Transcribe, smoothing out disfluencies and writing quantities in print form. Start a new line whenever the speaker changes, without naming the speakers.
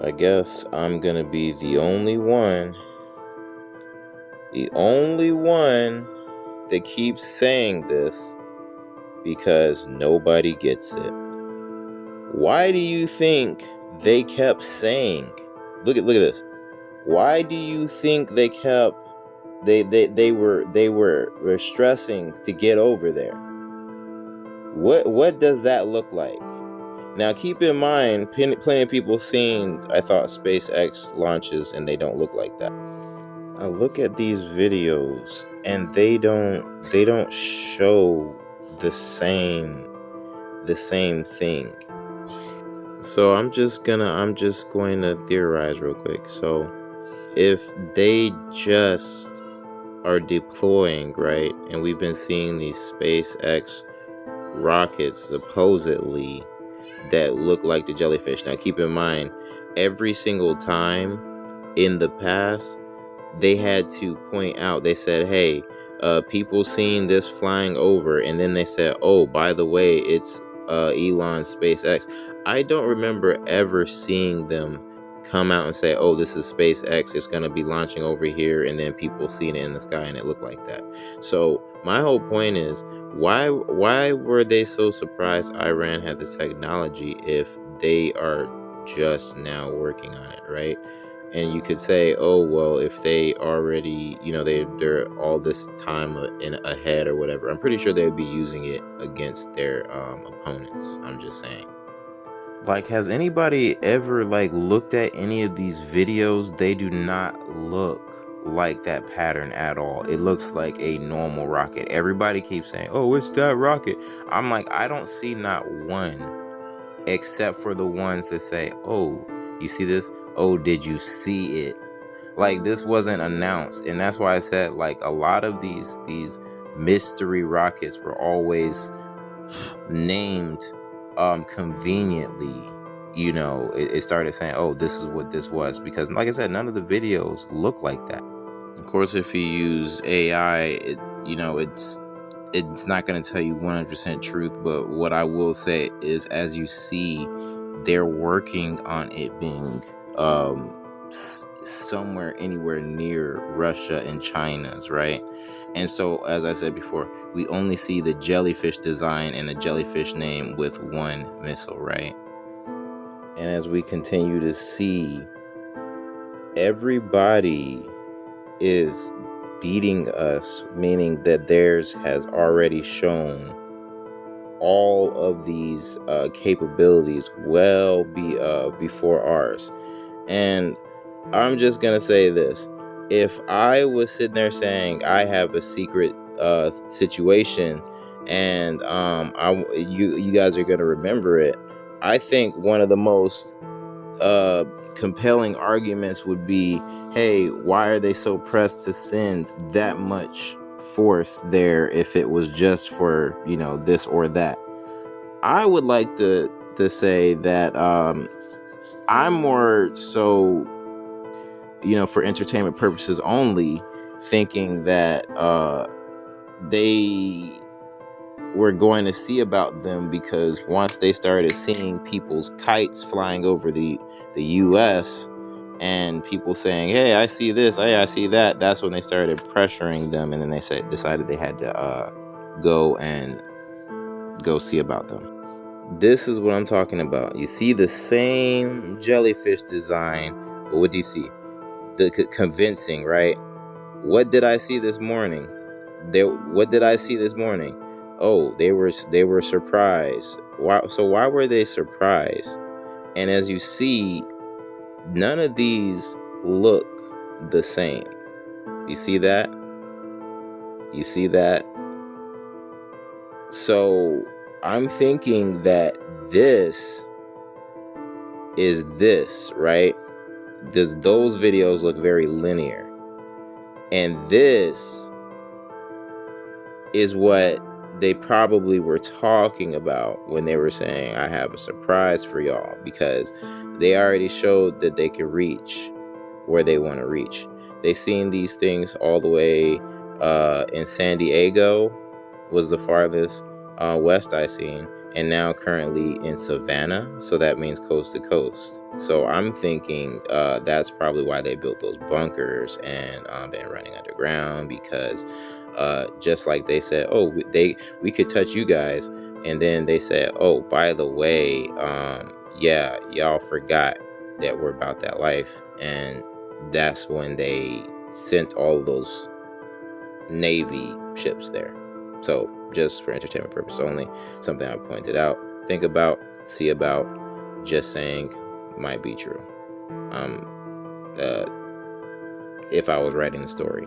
I guess I'm gonna be the only one that keeps saying this because nobody gets it. Why do you think they kept saying? Look at this. Why do you think they kept they were stressing to get over there? What does that look like? Now keep in mind, plenty of people seen, I thought, SpaceX launches and they don't look like that. Now look at these videos and they don't show the same thing. So I'm just going to theorize real quick. So if they just are deploying, right, and we've been seeing these SpaceX rockets supposedly that look like the jellyfish. Now keep in mind, every single time in the past, they had to point out, they said, hey, people seen this flying over, and then they said, oh, by the way, it's Elon's SpaceX. I don't remember ever seeing them come out and say, oh, this is SpaceX, it's going to be launching over here, and then people seeing it in the sky and it looked like that. So my whole point is, why were they so surprised Iran had the technology if they are just now working on it, right? And you could say, oh, well, if they already, they're all this time ahead or whatever, I'm pretty sure they'd be using it against their opponents. I'm just saying. Like, has anybody ever looked at any of these videos? They do not look like that pattern at all. It looks like a normal rocket. Everybody keeps saying, oh, it's that rocket. I'm like, I don't see not one, except for the ones that say, oh, you see this? Oh, did you see it? Like, this wasn't announced. And that's why I said, a lot of these mystery rockets were always named conveniently. It started saying, oh, this is what this was, because like I said, none of the videos look like that. Of course, if you use AI, it's not going to tell you 100% truth, but what I will say is, as you see, they're working on it being somewhere anywhere near Russia and China's, right? And so, as I said before, we only see the jellyfish design and the jellyfish name with one missile, right? And as we continue to see, everybody is beating us, meaning that theirs has already shown all of these capabilities before ours. And I'm just gonna say this: if I was sitting there saying I have a secret situation, and you guys are gonna remember it, I think one of the most compelling arguments would be, hey, why are they so pressed to send that much force there if it was just for this or that? I would like to say that I'm more so, for entertainment purposes only, thinking that they were going to see about them, because once they started seeing people's kites flying over the US and people saying, hey, I see this, hey, I see that, that's when they started pressuring them, and then they decided they had to go see about them. This is what I'm talking about. You see the same jellyfish design, but what do you see? The convincing, right? What did I see this morning? What did I see this morning? Oh, they were surprised. Why were they surprised? And as you see, none of these look the same. You see that? You see that? So I'm thinking that this is this, right? Those videos look very linear. And this is what they probably were talking about when they were saying, I have a surprise for y'all, because they already showed that they could reach where they want to reach. They seen these things all the way in San Diego was the farthest west I seen. and now currently in Savannah, so that means coast to coast. So I'm thinking that's probably why they built those bunkers and been running underground, because just like they said, oh, we could touch you guys, and then they said, oh, by the way, yeah, y'all forgot that we're about that life, and that's when they sent all of those Navy ships there. So just for entertainment purpose only, something I pointed out, think about, see about, just saying might be true. If I was writing the story.